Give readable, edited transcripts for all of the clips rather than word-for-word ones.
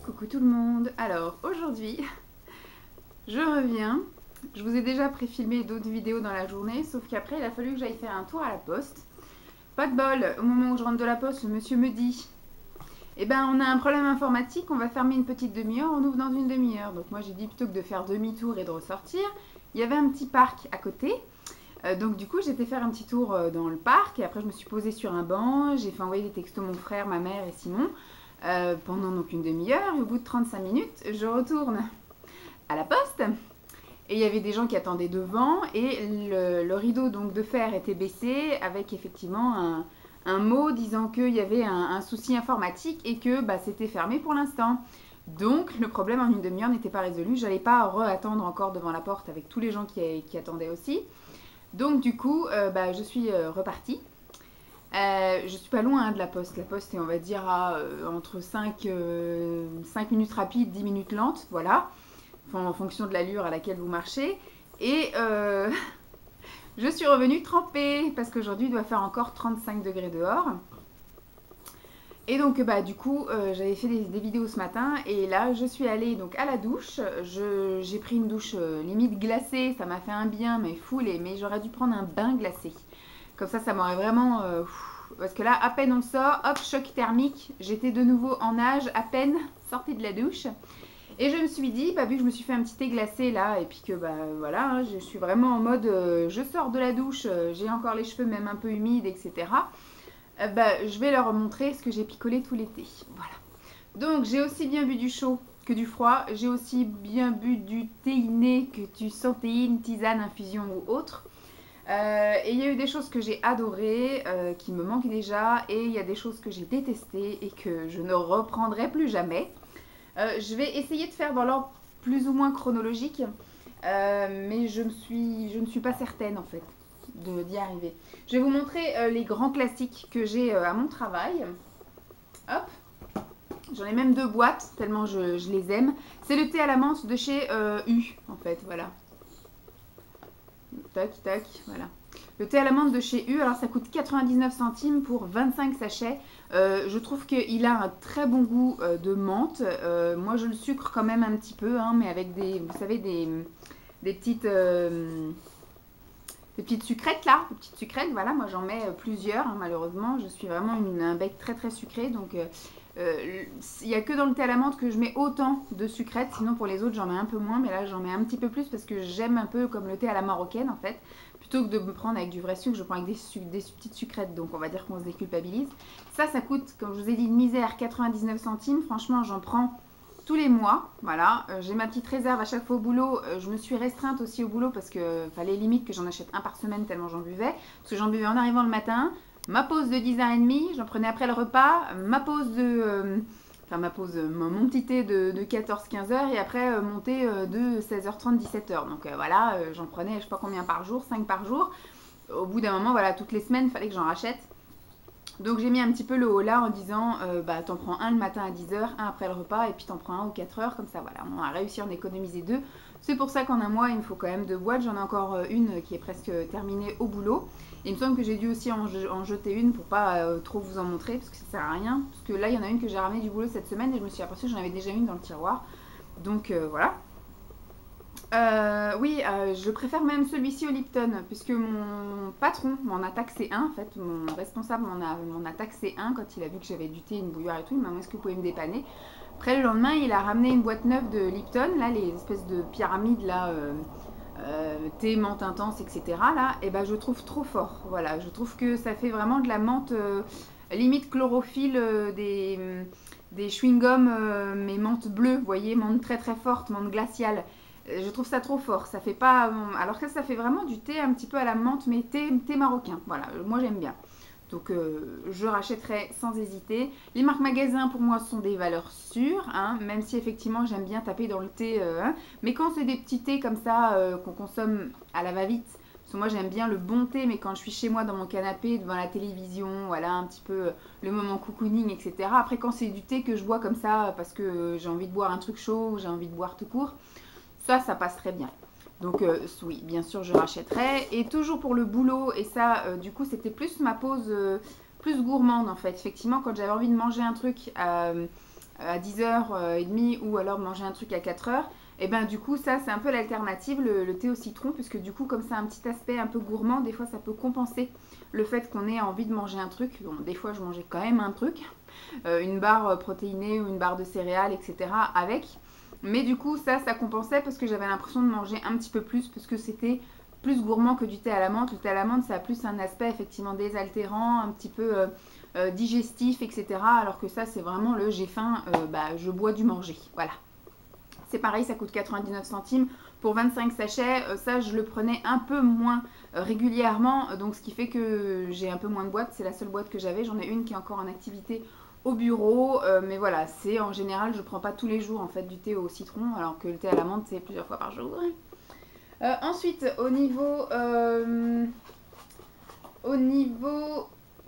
Coucou tout le monde. Alors aujourd'hui, je reviens. Je vous ai déjà préfilmé d'autres vidéos dans la journée, sauf qu'après il a fallu que j'aille faire un tour à la poste. Pas de bol, au moment où je rentre de la poste, le monsieur me dit eh ben on a un problème informatique, on va fermer une petite demi-heure, on ouvre dans une demi-heure. Donc moi j'ai dit plutôt que de faire demi-tour et de ressortir, il y avait un petit parc à côté. Donc du coup j'étais faire un petit tour dans le parc et après je me suis posée sur un banc, j'ai fait envoyer des textos à mon frère, ma mère et Simon pendant donc une demi-heure et au bout de 35 minutes je retourne à la poste et il y avait des gens qui attendaient devant et le rideau donc de fer était baissé avec effectivement un mot disant qu'il y avait un souci informatique et que c'était fermé pour l'instant. Donc le problème en une demi-heure n'était pas résolu, j'allais pas re-attendre encore devant la porte avec tous les gens qui attendaient aussi. Donc du coup, je suis repartie. Je suis pas loin de la poste. La poste est, on va dire, à entre 5 minutes rapides, 10 minutes lentes, voilà, en fonction de l'allure à laquelle vous marchez. Et je suis revenue trempée, parce qu'aujourd'hui il doit faire encore 35 degrés dehors. Et donc du coup j'avais fait des vidéos ce matin et là je suis allée donc à la douche. J'ai pris une douche limite glacée, ça m'a fait un bien mais fou, mais j'aurais dû prendre un bain glacé. Comme ça m'aurait vraiment... parce que là à peine on sort, hop, choc thermique, j'étais de nouveau en nage, à peine sortie de la douche. Et je me suis dit, vu que je me suis fait un petit thé glacé là, et puis que voilà, hein, je suis vraiment en mode, je sors de la douche, j'ai encore les cheveux même un peu humides, etc. Je vais leur montrer ce que j'ai picolé tout l'été. Voilà. Donc j'ai aussi bien bu du chaud que du froid. J'ai aussi bien bu du théiné que du santéine, tisane, infusion ou autre. Et il y a eu des choses que j'ai adorées, qui me manquent déjà. Et il y a des choses que j'ai détestées et que je ne reprendrai plus jamais. Je vais essayer de faire dans l'ordre plus ou moins chronologique. Mais je ne suis pas certaine en fait d'y arriver. Je vais vous montrer les grands classiques que j'ai à mon travail. Hop, j'en ai même 2 boîtes tellement je les aime. C'est le thé à la menthe de chez U en fait, voilà. Tac, tac, voilà. Le thé à la menthe de chez U, alors ça coûte 99 centimes pour 25 sachets. Je trouve qu'il a un très bon goût de menthe. Moi je le sucre quand même un petit peu, hein, mais avec des, vous savez, des petites... des petites sucrètes là, des petites sucrètes, voilà, moi j'en mets plusieurs, hein, malheureusement, je suis vraiment un bec très très sucré, donc il n'y a que dans le thé à la menthe que je mets autant de sucrètes, sinon pour les autres j'en mets un peu moins, mais là j'en mets un petit peu plus parce que j'aime un peu comme le thé à la marocaine en fait, plutôt que de me prendre avec du vrai sucre, je prends avec des petites sucrètes, donc on va dire qu'on se déculpabilise. Ça coûte, comme je vous ai dit, une misère, 99 centimes, franchement j'en prends tous les mois, voilà, j'ai ma petite réserve à chaque fois au boulot, je me suis restreinte aussi au boulot parce que fallait limite que j'en achète un par semaine tellement j'en buvais, parce que j'en buvais en arrivant le matin, ma pause de 10h30, j'en prenais après le repas, ma pause de... mon petit thé de 14-15h et après mon thé de 16h30, 17h, donc voilà, j'en prenais je sais pas combien par jour, 5 par jour, au bout d'un moment, voilà, toutes les semaines, il fallait que j'en rachète. Donc j'ai mis un petit peu le haut là en disant t'en prends un le matin à 10h, un après le repas et puis t'en prends un aux 4h, comme ça voilà, on a réussi à en économiser 2. C'est pour ça qu'en un mois il me faut quand même 2 boîtes, j'en ai encore une qui est presque terminée au boulot. Et il me semble que j'ai dû aussi en jeter une pour pas trop vous en montrer parce que ça sert à rien. Parce que là il y en a une que j'ai ramenée du boulot cette semaine et je me suis aperçue que j'en avais déjà une dans le tiroir. Donc voilà. Oui, je préfère même celui-ci au Lipton, puisque mon patron m'en a taxé un, en fait, mon responsable m'en a taxé un quand il a vu que j'avais du thé, une bouilloire et tout, il m'a dit est-ce que vous pouvez me dépanner. Après le lendemain, il a ramené une boîte neuve de Lipton, là, les espèces de pyramides, là, thé, menthe intense, etc. Là, et je trouve trop fort, voilà, je trouve que ça fait vraiment de la menthe, limite chlorophylle, des chewing-gums, mais menthe bleue, vous voyez, menthe très très forte, menthe glaciale. Je trouve ça trop fort, ça fait pas... Alors que ça fait vraiment du thé un petit peu à la menthe, mais thé marocain, voilà, moi j'aime bien. Donc je rachèterai sans hésiter. Les marques magasins pour moi sont des valeurs sûres, hein, même si effectivement j'aime bien taper dans le thé. Mais quand c'est des petits thés comme ça qu'on consomme à la va-vite, parce que moi j'aime bien le bon thé, mais quand je suis chez moi dans mon canapé, devant la télévision, voilà un petit peu le moment cocooning, etc. Après quand c'est du thé que je bois comme ça parce que j'ai envie de boire un truc chaud ou j'ai envie de boire tout court, ça passe très bien. Donc oui, bien sûr, je rachèterai. Et toujours pour le boulot, et ça, du coup, c'était plus ma pause plus gourmande, en fait. Effectivement, quand j'avais envie de manger un truc à 10h30 ou alors manger un truc à 4h, et ben du coup ça c'est un peu l'alternative, le thé au citron, puisque du coup comme ça a un petit aspect un peu gourmand, des fois ça peut compenser le fait qu'on ait envie de manger un truc. Bon, des fois je mangeais quand même un truc, une barre protéinée ou une barre de céréales, etc. avec. Mais du coup ça compensait parce que j'avais l'impression de manger un petit peu plus, parce que c'était plus gourmand que du thé à la menthe. Le thé à la menthe ça a plus un aspect effectivement désaltérant, un petit peu digestif, etc. Alors que ça c'est vraiment le j'ai faim, je bois du manger. Voilà. C'est pareil, ça coûte 99 centimes pour 25 sachets. Ça, je le prenais un peu moins régulièrement, donc ce qui fait que j'ai un peu moins de boîtes. C'est la seule boîte que j'avais. J'en ai une qui est encore en activité au bureau, mais voilà, c'est en général, je prends pas tous les jours en fait du thé au citron, alors que le thé à la menthe c'est plusieurs fois par jour. Ensuite, au niveau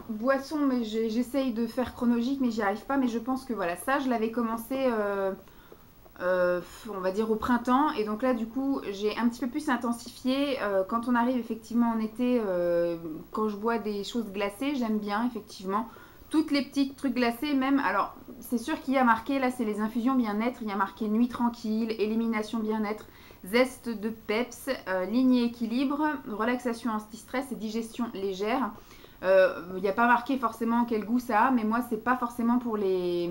boisson, mais j'essaye de faire chronologique, mais j'y arrive pas. Mais je pense que voilà, ça, je l'avais commencé. On va dire au printemps, et donc là du coup j'ai un petit peu plus intensifié quand on arrive effectivement en été. Quand je bois des choses glacées, j'aime bien effectivement toutes les petits trucs glacés. Même alors c'est sûr qu'il y a marqué là, c'est les infusions bien-être, il y a marqué nuit tranquille, élimination bien-être, zeste de peps, ligne et équilibre, relaxation anti-stress et digestion légère. Il n'y a pas marqué forcément quel goût ça a, mais moi c'est pas forcément pour les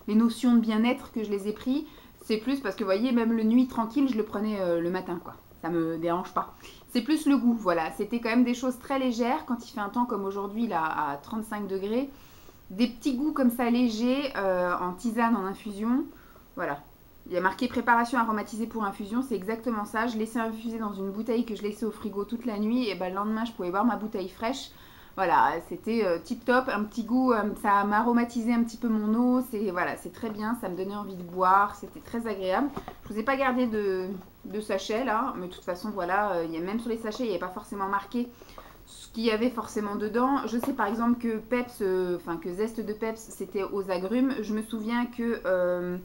notions de bien-être que je les ai pris. C'est plus parce que vous voyez, même le nuit tranquille, je le prenais le matin, quoi. Ça me dérange pas. C'est plus le goût, voilà. C'était quand même des choses très légères quand il fait un temps comme aujourd'hui, là, à 35 degrés. Des petits goûts comme ça légers, en tisane, en infusion. Voilà. Il y a marqué préparation aromatisée pour infusion, c'est exactement ça. Je laissais infuser dans une bouteille que je laissais au frigo toute la nuit, et ben le lendemain, je pouvais boire ma bouteille fraîche. Voilà, c'était tip top, un petit goût, ça m'a aromatisé un petit peu mon eau, voilà, c'est très bien, ça me donnait envie de boire, c'était très agréable. Je vous ai pas gardé de sachet là, mais de toute façon voilà, même sur les sachets, il n'y avait pas forcément marqué ce qu'il y avait forcément dedans. Je sais par exemple que Peps, que zeste de Peps, c'était aux agrumes. Je me souviens que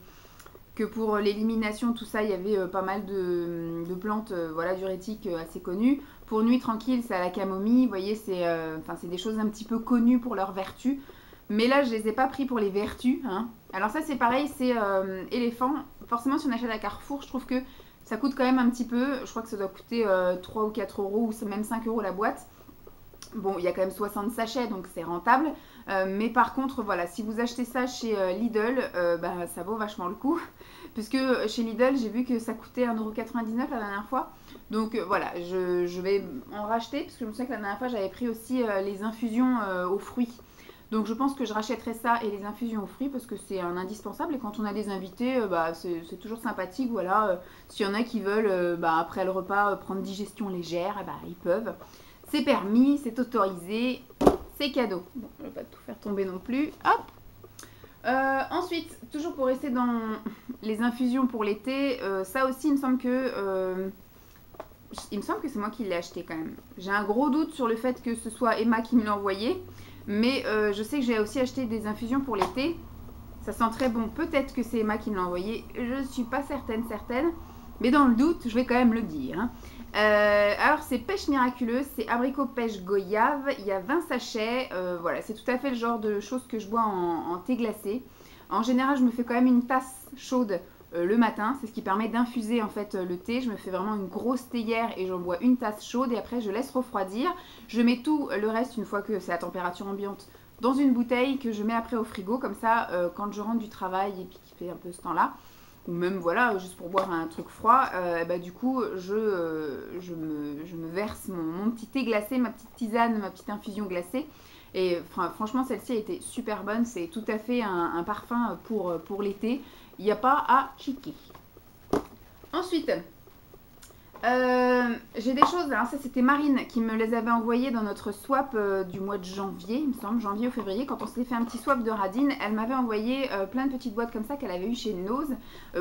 pour l'élimination, tout ça, il y avait pas mal de plantes voilà, diurétiques assez connues. Pour nuit tranquille, c'est à la camomille. Vous voyez, c'est des choses un petit peu connues pour leurs vertus. Mais là, je les ai pas pris pour les vertus. Hein. Alors ça, c'est pareil, c'est éléphant. Forcément, si on achète à Carrefour, je trouve que ça coûte quand même un petit peu. Je crois que ça doit coûter 3 ou 4 euros, ou c'est même 5 euros la boîte. Bon, il y a quand même 60 sachets, donc c'est rentable. Mais par contre, voilà, si vous achetez ça chez Lidl, ça vaut vachement le coup. Puisque chez Lidl, j'ai vu que ça coûtait 1,99 € la dernière fois. Donc voilà, je vais en racheter. Parce que je me souviens que la dernière fois, j'avais pris aussi les infusions aux fruits. Donc je pense que je rachèterai ça et les infusions aux fruits parce que c'est un indispensable. Et quand on a des invités, c'est toujours sympathique. Voilà, s'il y en a qui veulent, après le repas, prendre digestion légère, ils peuvent. C'est permis, c'est autorisé, c'est cadeau. Bon, je ne vais pas tout faire tomber non plus. Hop. Ensuite, toujours pour rester dans les infusions pour l'été, ça aussi, il me semble que c'est moi qui l'ai acheté quand même. J'ai un gros doute sur le fait que ce soit Emma qui me l'a envoyé, mais je sais que j'ai aussi acheté des infusions pour l'été. Ça sent très bon. Peut-être que c'est Emma qui me l'a envoyé. Je ne suis pas certaine. Mais dans le doute, je vais quand même le dire. Hein. Alors c'est pêche miraculeuse, c'est abricot pêche goyave, il y a 20 sachets, voilà, c'est tout à fait le genre de choses que je bois en thé glacé. En général, je me fais quand même une tasse chaude le matin, c'est ce qui permet d'infuser en fait le thé. Je me fais vraiment une grosse théière et j'en bois une tasse chaude et après je laisse refroidir. Je mets tout le reste une fois que c'est à température ambiante dans une bouteille que je mets après au frigo, comme ça quand je rentre du travail et puis qu'il fait un peu ce temps-là, ou même voilà, juste pour boire un truc froid, du coup, je me verse mon petit thé glacé, ma petite tisane, ma petite infusion glacée. Et franchement, celle-ci a été super bonne. C'est tout à fait un parfum pour l'été. Il n'y a pas à chiquer. Ensuite, j'ai des choses, alors ça c'était Marine qui me les avait envoyées dans notre swap du mois de janvier, il me semble, janvier ou février, quand on s'était fait un petit swap de radine. Elle m'avait envoyé plein de petites boîtes comme ça qu'elle avait eu chez Nose.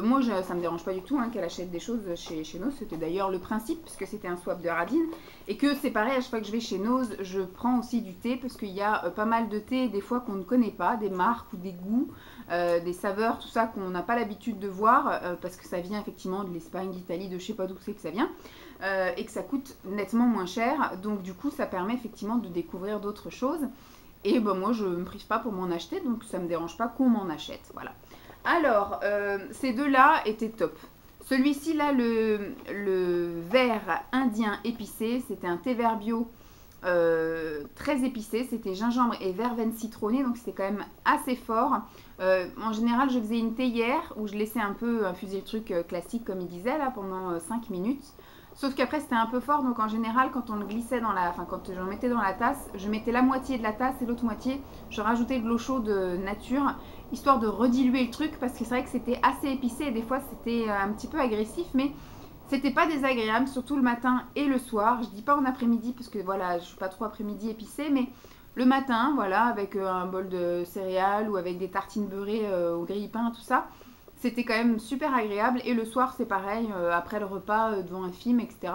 Moi ça me dérange pas du tout qu'elle achète des choses chez Nose, c'était d'ailleurs le principe puisque c'était un swap de radine. Et que c'est pareil, à chaque fois que je vais chez Nose, je prends aussi du thé parce qu'il y a pas mal de thé des fois qu'on ne connaît pas, des marques ou des goûts. Des saveurs, tout ça qu'on n'a pas l'habitude de voir parce que ça vient effectivement de l'Espagne, d'Italie, de je sais pas d'où c'est que ça vient et que ça coûte nettement moins cher. Donc du coup ça permet effectivement de découvrir d'autres choses et moi je me prive pas pour m'en acheter, donc ça me dérange pas qu'on m'en achète. Voilà. Alors, ces deux-là étaient top. Celui-ci, là, le vert indien épicé, c'était un thé vert bio très épicé. C'était gingembre et verveine citronnée, donc c'était quand même assez fort. En général, je faisais une théière où je laissais un peu infuser le truc classique, comme il disait, là, pendant 5 minutes. Sauf qu'après, c'était un peu fort, donc en général, quand on le glissait dans la... Enfin, quand j'en mettais dans la tasse, je mettais la moitié de la tasse et l'autre moitié, je rajoutais de l'eau chaude nature, histoire de rediluer le truc, parce que c'est vrai que c'était assez épicé, et des fois, c'était un petit peu agressif, mais c'était pas désagréable, surtout le matin et le soir. Je dis pas en après-midi, parce que voilà, je suis pas trop après-midi épicée, mais le matin, voilà, avec un bol de céréales ou avec des tartines beurrées au grille-pain, tout ça. C'était quand même super agréable. Et le soir, c'est pareil, après le repas, devant un film, etc.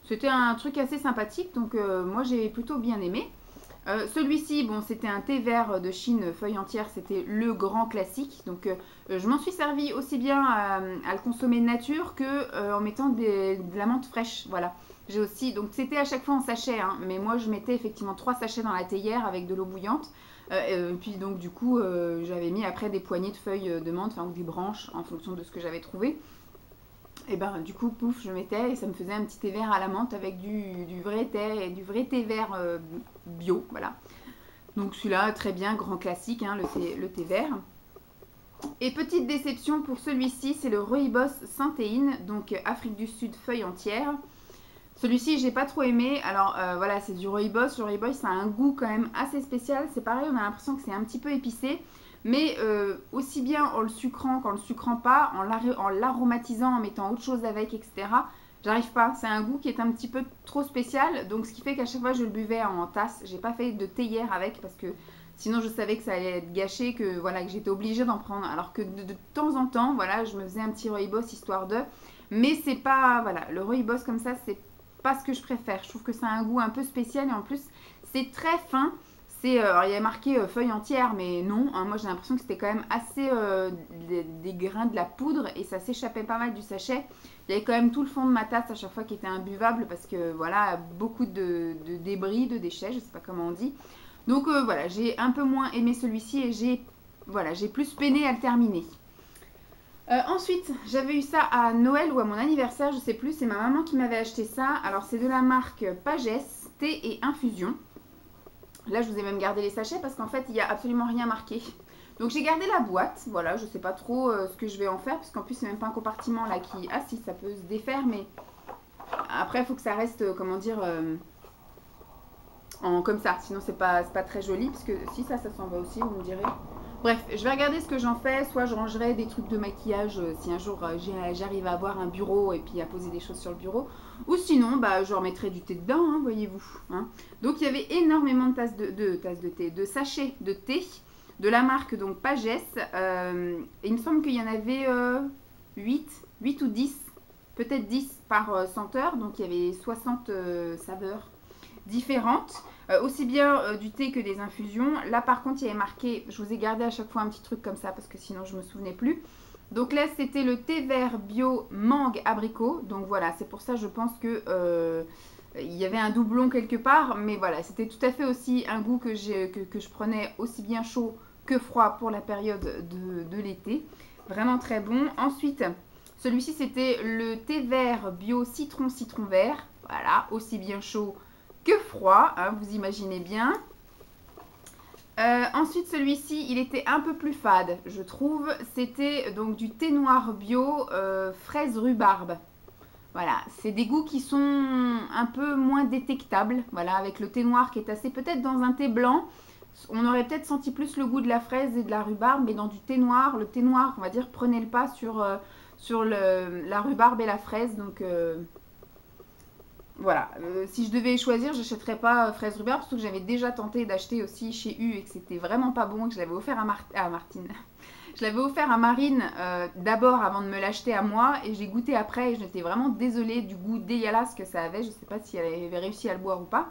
C'était un truc assez sympathique. Donc, moi, j'ai plutôt bien aimé. Celui-ci, bon, c'était un thé vert de Chine feuille entière. C'était le grand classique. Donc, je m'en suis servi aussi bien à le consommer nature que en mettant de la menthe fraîche. Voilà. J'ai aussi, donc c'était à chaque fois en sachet, hein, mais moi je mettais effectivement 3 sachets dans la théière avec de l'eau bouillante. Et puis donc du coup j'avais mis après des poignées de feuilles de menthe, enfin ou des branches en fonction de ce que j'avais trouvé. Et ben du coup pouf je mettais et ça me faisait un petit thé vert à la menthe avec du vrai thé et du vrai thé vert bio, voilà. Donc celui-là très bien, grand classique, hein, le thé vert. Et petite déception pour celui-ci, c'est le Rooibos Saintéine, donc Afrique du Sud feuille entière. Celui-ci, j'ai pas trop aimé. Alors voilà, c'est du rooibos. Le rooibos, ça a un goût quand même assez spécial. C'est pareil, on a l'impression que c'est un petit peu épicé. Mais aussi bien en le sucrant qu'en le sucrant pas, en l'aromatisant, en mettant autre chose avec, etc. J'arrive pas. C'est un goût qui est un petit peu trop spécial. Donc ce qui fait qu'à chaque fois, je le buvais en tasse. J'ai pas fait de théière avec parce que sinon je savais que ça allait être gâché, que voilà, que j'étais obligée d'en prendre. Alors que de temps en temps, voilà, je me faisais un petit rooibos histoire de. Mais c'est pas, voilà, le rooibos comme ça, c'est pas ce que je préfère. Je trouve que ça a un goût un peu spécial et en plus c'est très fin. Il y a marqué feuille entière, mais non. Hein, moi j'ai l'impression que c'était quand même assez des grains de la poudre et ça s'échappait pas mal du sachet. Il y avait quand même tout le fond de ma tasse à chaque fois qui était imbuvable parce que voilà, beaucoup de débris, de déchets, je sais pas comment on dit. Donc voilà, j'ai un peu moins aimé celui-ci et j'ai plus peiné à le terminer. Ensuite, j'avais eu ça à Noël ou à mon anniversaire, je sais plus, c'est ma maman qui m'avait acheté ça. Alors c'est de la marque Pages, thé et infusion. Là, je vous ai même gardé les sachets parce qu'en fait, il n'y a absolument rien marqué. Donc j'ai gardé la boîte, voilà, je sais pas trop ce que je vais en faire parce qu'en plus c'est même pas un compartiment là qui... Ah si, ça peut se défaire, mais après il faut que ça reste, comment dire, comme ça, sinon c'est pas très joli parce que si ça s'en va aussi, vous me direz. Bref, je vais regarder ce que j'en fais. Soit je rangerai des trucs de maquillage si un jour j'arrive à avoir un bureau et puis à poser des choses sur le bureau. Ou sinon, bah, je remettrai du thé dedans, hein, voyez-vous. Hein. Donc il y avait énormément de tasses de thé, de sachets de thé de la marque donc Pages. Il me semble qu'il y en avait 8 ou 10, peut-être 10 par senteur. Donc il y avait 60 saveurs différentes. Aussi bien du thé que des infusions. Là par contre il y avait marqué, je vous ai gardé à chaque fois un petit truc comme ça parce que sinon je me souvenais plus. Donc là c'était le thé vert bio mangue abricot. Donc voilà, c'est pour ça je pense que il y avait un doublon quelque part. Mais voilà, c'était tout à fait aussi un goût que je prenais aussi bien chaud que froid pour la période de l'été. Vraiment très bon. Ensuite, celui-ci c'était le thé vert bio citron vert. Voilà, aussi bien chaud que froid, hein, vous imaginez bien. Ensuite, celui-ci, il était un peu plus fade, je trouve. C'était donc du thé noir bio fraise rhubarbe. Voilà, c'est des goûts qui sont un peu moins détectables. Voilà, avec le thé noir qui est assez peut-être dans un thé blanc. On aurait peut-être senti plus le goût de la fraise et de la rhubarbe, mais dans du thé noir, le thé noir, on va dire, prenait le pas sur la rhubarbe et la fraise. Donc voilà, si je devais choisir, je n'achèterais pas fraise rhubarbe, surtout que j'avais déjà tenté d'acheter aussi chez U et que c'était vraiment pas bon, que je l'avais offert à Martine. Je l'avais offert à Marine d'abord avant de me l'acheter à moi et j'ai goûté après et j'étais vraiment désolée du goût dégueulasse que ça avait. Je ne sais pas si elle avait réussi à le boire ou pas.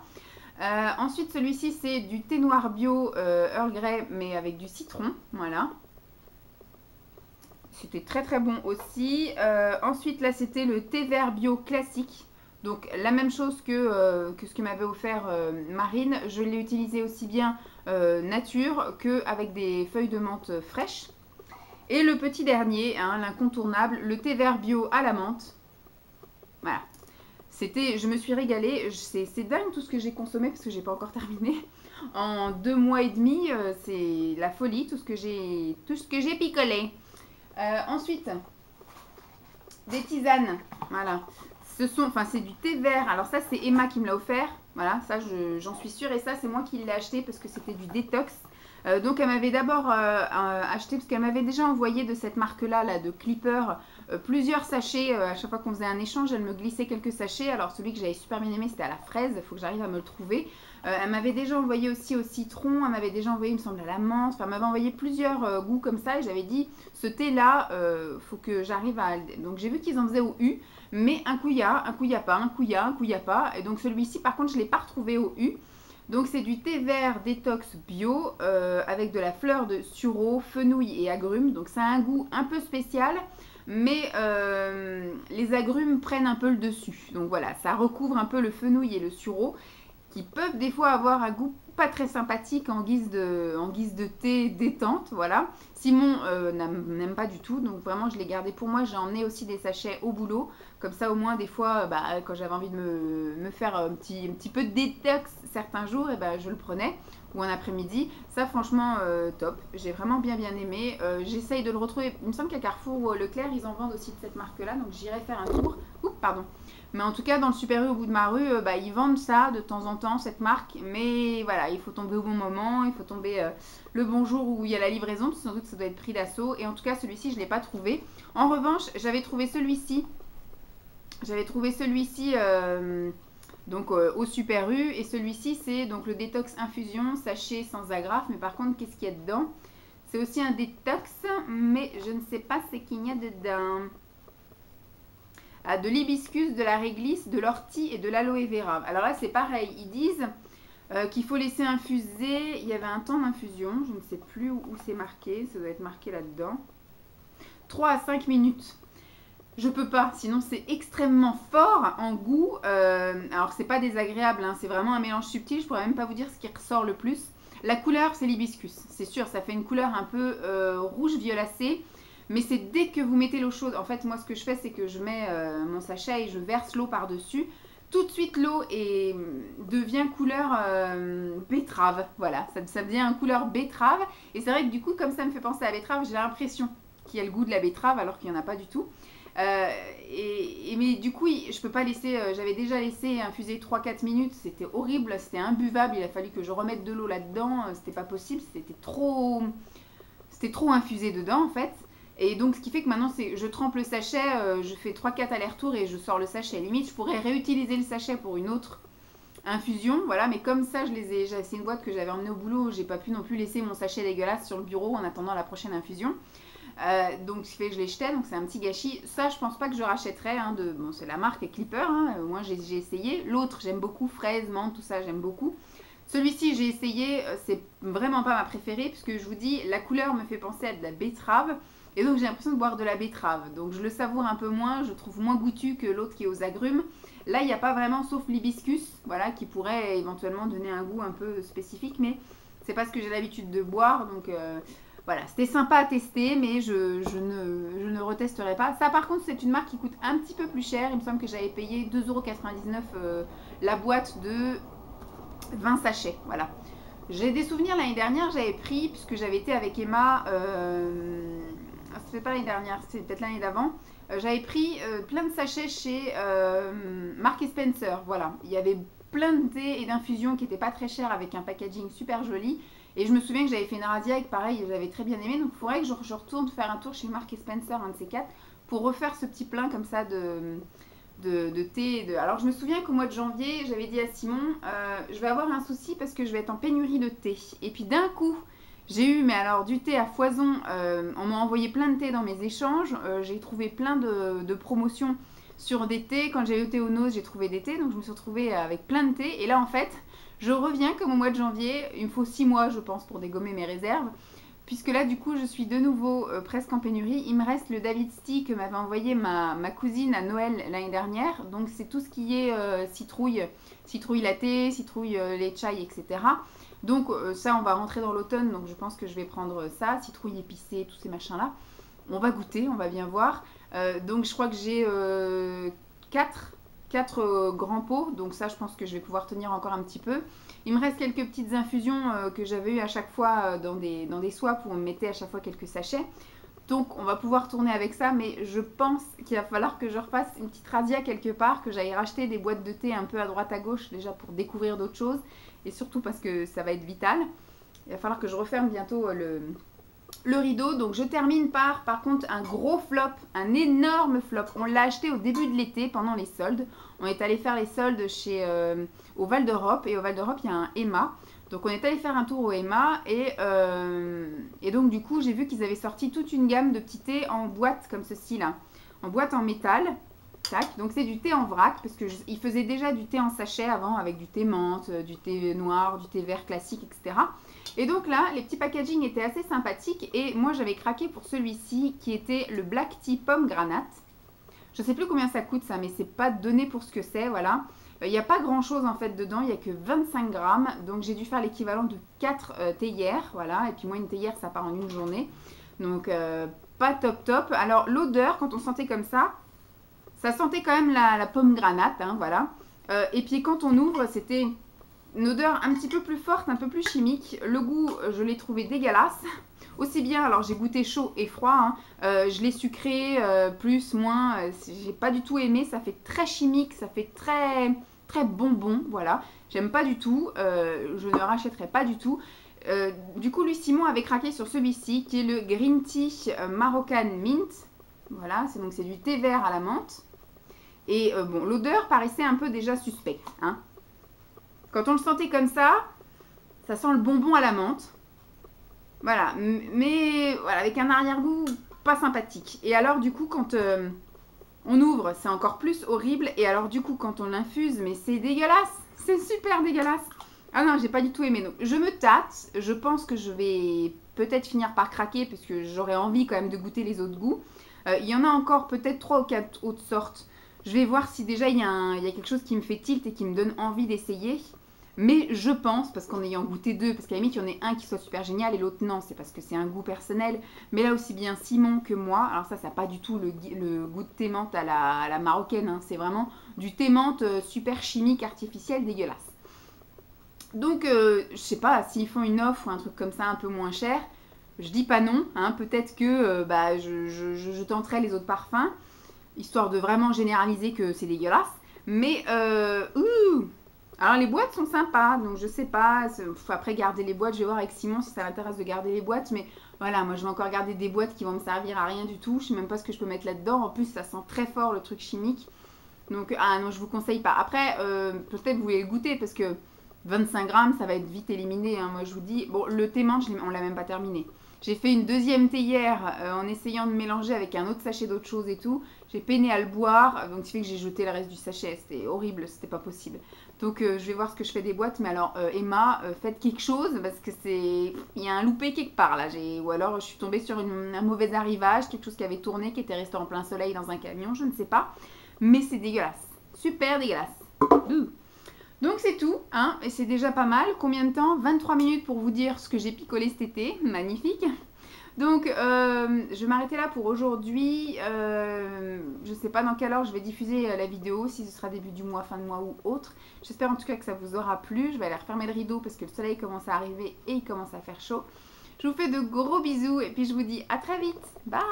Ensuite, celui-ci, c'est du thé noir bio Earl Grey mais avec du citron, voilà. C'était très très bon aussi. Ensuite, là, c'était le thé vert bio classique. Donc la même chose que ce que m'avait offert Marine, je l'ai utilisé aussi bien nature qu'avec des feuilles de menthe fraîches. Et le petit dernier, hein, l'incontournable, le thé vert bio à la menthe. Voilà. Je me suis régalée. C'est dingue tout ce que j'ai consommé parce que j'ai pas encore terminé. En 2 mois et demi, c'est la folie tout ce que j'ai picolé. Ensuite, des tisanes. Voilà. C'est du thé vert. Alors ça, c'est Emma qui me l'a offert. Voilà, ça, j'en suis sûre. Et ça, c'est moi qui l'ai acheté parce que c'était du détox. Donc elle m'avait d'abord acheté, parce qu'elle m'avait déjà envoyé de cette marque-là, là, de Clipper, plusieurs sachets. À chaque fois qu'on faisait un échange, elle me glissait quelques sachets. Alors celui que j'avais super bien aimé, c'était à la fraise. Il faut que j'arrive à me le trouver. Elle m'avait déjà envoyé aussi au citron. Elle m'avait déjà envoyé, il me semble, à la menthe. Enfin, elle m'avait envoyé plusieurs goûts comme ça. Et j'avais dit, ce thé-là, faut que j'arrive à... Donc j'ai vu qu'ils en faisaient au U. Mais un coup il y a, un coup il n'y a pas, un coup il y a, un coup il n'y a pas. Et donc celui-ci, par contre, je ne l'ai pas retrouvé au U. Donc c'est du thé vert détox bio avec de la fleur de sureau, fenouil et agrumes. Donc ça a un goût un peu spécial, mais les agrumes prennent un peu le dessus. Donc voilà, ça recouvre un peu le fenouil et le sureau qui peuvent des fois avoir un goût pas très sympathique en guise de thé détente, voilà. Simon n'aime pas du tout, donc vraiment je l'ai gardé pour moi. J'ai emmené aussi des sachets au boulot, comme ça au moins des fois, quand j'avais envie de me faire un petit peu de détox certains jours, et je le prenais, ou en après-midi. Ça franchement top, j'ai vraiment bien aimé. J'essaye de le retrouver, il me semble qu'à Carrefour ou Leclerc, ils en vendent aussi de cette marque-là, donc j'irai faire un tour. Oups, pardon. Mais en tout cas, dans le Super U au bout de ma rue, ils vendent ça de temps en temps, cette marque. Mais voilà, il faut tomber au bon moment, il faut tomber le bon jour où il y a la livraison, parce que sans doute ça doit être pris d'assaut. Et en tout cas, celui-ci, je ne l'ai pas trouvé. En revanche, j'avais trouvé celui-ci. Donc au Super U. Et celui-ci, c'est donc le détox infusion, sachet sans agrafe. Mais par contre, qu'est-ce qu'il y a dedans? C'est aussi un détox, mais je ne sais pas ce qu'il y a dedans. De l'hibiscus, de la réglisse, de l'ortie et de l'aloe vera. Alors là, c'est pareil. Ils disent qu'il faut laisser infuser. Il y avait un temps d'infusion. Je ne sais plus où c'est marqué. Ça doit être marqué là-dedans. 3 à 5 minutes. Je peux pas, sinon c'est extrêmement fort en goût. Alors c'est pas désagréable, hein, c'est vraiment un mélange subtil. Je pourrais même pas vous dire ce qui ressort le plus. La couleur, c'est l'hibiscus. C'est sûr, ça fait une couleur un peu rouge violacée. Mais c'est dès que vous mettez l'eau chaude. En fait, moi, ce que je fais, c'est que je mets mon sachet et je verse l'eau par-dessus. Tout de suite, l'eau devient couleur betterave. Voilà, ça devient une couleur betterave. Et c'est vrai que du coup, comme ça me fait penser à la betterave, j'ai l'impression qu'il y a le goût de la betterave alors qu'il n'y en a pas du tout. Mais du coup, je peux pas laisser. J'avais déjà laissé infuser 3-4 minutes. C'était horrible, c'était imbuvable. Il a fallu que je remette de l'eau là-dedans. C'était pas possible, c'était trop infusé dedans en fait. Et donc, ce qui fait que maintenant, je trempe le sachet, je fais 3-4 allers-retours et je sors le sachet. Limite, je pourrais réutiliser le sachet pour une autre infusion, voilà. Mais comme ça, c'est une boîte que j'avais emmenée au boulot. J'ai pas pu non plus laisser mon sachet dégueulasse sur le bureau en attendant la prochaine infusion. Donc, ce qui fait que je l'ai jeté. Donc, c'est un petit gâchis. Ça, je pense pas que je rachèterais. Hein, bon, c'est la marque Clipper. Hein, moi, j'ai essayé. L'autre, j'aime beaucoup. Fraise, menthe, tout ça, j'aime beaucoup. Celui-ci, j'ai essayé. C'est vraiment pas ma préférée puisque je vous dis, la couleur me fait penser à de la betterave. Et donc j'ai l'impression de boire de la betterave. Donc je le savoure un peu moins, je trouve moins goûtu que l'autre qui est aux agrumes. Là, il n'y a pas vraiment, sauf l'hibiscus, voilà, qui pourrait éventuellement donner un goût un peu spécifique. Mais c'est pas ce que j'ai l'habitude de boire. Donc voilà, c'était sympa à tester, mais je ne retesterai pas. Ça, par contre, c'est une marque qui coûte un petit peu plus cher. Il me semble que j'avais payé 2,99 € la boîte de 20 sachets. Voilà. J'ai des souvenirs l'année dernière, j'avais pris, puisque j'avais été avec Emma... c'était pas l'année dernière, c'était peut-être l'année d'avant. J'avais pris plein de sachets chez Marks & Spencer. Voilà, il y avait plein de thé et d'infusions qui n'étaient pas très chers avec un packaging super joli. Et je me souviens que j'avais fait une razzia avec pareil, j'avais très bien aimé. Donc il faudrait que je retourne faire un tour chez Marks & Spencer, un de ces quatre, pour refaire ce petit plein comme ça de thé. Alors je me souviens qu'au mois de janvier, j'avais dit à Simon, je vais avoir un souci parce que je vais être en pénurie de thé. Et puis d'un coup... J'ai eu, mais alors, du thé à foison. On m'a envoyé plein de thé dans mes échanges. J'ai trouvé plein de promotions sur des thés. Quand j'ai eu thé au nose, j'ai trouvé des thés. Donc, je me suis retrouvée avec plein de thé. Et là, en fait, je reviens comme au mois de janvier. Il me faut 6 mois, je pense, pour dégommer mes réserves. Puisque là, du coup, je suis de nouveau presque en pénurie. Il me reste le David Tea que m'avait envoyé ma cousine à Noël l'année dernière. Donc, c'est tout ce qui est citrouille latte, citrouille lait chai, etc. Donc ça, on va rentrer dans l'automne, donc je pense que je vais prendre ça, citrouille épicée, tous ces machins-là. On va goûter, on va bien voir. Donc je crois que j'ai 4 grands pots, donc ça je pense que je vais pouvoir tenir encore un petit peu. Il me reste quelques petites infusions que j'avais eu à chaque fois dans des swaps où on me mettait à chaque fois quelques sachets. Donc on va pouvoir tourner avec ça, mais je pense qu'il va falloir que je refasse une petite razzia quelque part, que j'aille racheter des boîtes de thé un peu à droite à gauche déjà pour découvrir d'autres choses, et surtout parce que ça va être vital. Il va falloir que je referme bientôt le rideau. Donc je termine par contre un gros flop, un énorme flop. On l'a acheté au début de l'été pendant les soldes. On est allé faire les soldes au Val d'Europe, et au Val d'Europe il y a un Emma. Donc on est allé faire un tour au Emma et donc du coup j'ai vu qu'ils avaient sorti toute une gamme de petits thés en boîte comme ceci là, en boîte en métal. Tac. Donc c'est du thé en vrac parce qu'ils faisaient déjà du thé en sachet avant avec du thé menthe, du thé noir, du thé vert classique, etc. Et donc là les petits packaging étaient assez sympathiques et moi j'avais craqué pour celui-ci qui était le Black Tea Pomme Granate. Je sais plus combien ça coûte ça, mais c'est pas donné pour ce que c'est, voilà. Il n'y a pas grand chose en fait dedans, il n'y a que 25 grammes, donc j'ai dû faire l'équivalent de 4 théières, voilà, et puis moi une théière ça part en une journée, donc pas top top. Alors l'odeur, quand on sentait comme ça sentait quand même la pomme granate, hein, voilà, et puis quand on ouvre, c'était une odeur un petit peu plus forte, un peu plus chimique. Le goût, je l'ai trouvé dégueulasse. Aussi bien, alors j'ai goûté chaud et froid, hein. Je l'ai sucré, plus, moins, j'ai pas du tout aimé, ça fait très chimique, ça fait très, très bonbon, voilà. J'aime pas du tout, je ne rachèterai pas du tout. Du coup, lui, Simon avait craqué sur celui-ci, qui est le Green Tea Moroccan Mint. Voilà, c'est du thé vert à la menthe. Et bon, l'odeur paraissait un peu déjà suspecte, hein. Quand on le sentait comme ça sent le bonbon à la menthe. Voilà, mais voilà, avec un arrière-goût pas sympathique. Et alors du coup quand on ouvre, c'est encore plus horrible. Et alors du coup quand on l'infuse, mais c'est dégueulasse. C'est super dégueulasse. Ah non, j'ai pas du tout aimé. Donc je me tâte, je pense que je vais peut-être finir par craquer parce que j'aurais envie quand même de goûter les autres goûts. Il y en a encore peut-être 3 ou 4 autres sortes. Je vais voir si déjà il y a quelque chose qui me fait tilt et qui me donne envie d'essayer. Mais je pense, parce qu'en ayant goûté deux, parce qu'à la limite, il y en a un qui soit super génial et l'autre non, c'est parce que c'est un goût personnel. Mais là aussi bien Simon que moi, alors ça n'a pas du tout le goût de thé menthe à la marocaine, hein, c'est vraiment du thé menthe super chimique, artificiel, dégueulasse. Donc, je sais pas, s'ils font une offre ou un truc comme ça un peu moins cher, je dis pas non, hein, peut-être que je tenterai les autres parfums, histoire de vraiment généraliser que c'est dégueulasse. Mais, alors les boîtes sont sympas, donc je sais pas, faut après garder les boîtes, je vais voir avec Simon si ça l'intéresse de garder les boîtes, mais voilà, moi je vais encore garder des boîtes qui vont me servir à rien du tout, je sais même pas ce que je peux mettre là-dedans, en plus ça sent très fort le truc chimique, donc ah non je vous conseille pas. Après peut-être vous voulez le goûter parce que 25 grammes ça va être vite éliminé, hein, moi je vous dis, bon le thé menthe on l'a même pas terminé. J'ai fait une deuxième théière en essayant de mélanger avec un autre sachet d'autre chose et tout. J'ai peiné à le boire, donc ce qui fait que j'ai jeté le reste du sachet. C'était horrible, c'était pas possible. Donc je vais voir ce que je fais des boîtes. Mais alors Emma, faites quelque chose parce que il y a un loupé quelque part là. Ou alors je suis tombée sur un mauvais arrivage, quelque chose qui avait tourné, qui était resté en plein soleil dans un camion, je ne sais pas. Mais c'est dégueulasse, super dégueulasse. Donc c'est tout, hein, et c'est déjà pas mal. Combien de temps? 23 minutes pour vous dire ce que j'ai picolé cet été, magnifique. Donc je vais m'arrêter là pour aujourd'hui. Je sais pas dans quelle heure je vais diffuser la vidéo, si ce sera début du mois, fin de mois ou autre. J'espère en tout cas que ça vous aura plu. Je vais aller refermer le rideau parce que le soleil commence à arriver et il commence à faire chaud. Je vous fais de gros bisous et puis je vous dis à très vite. Bye!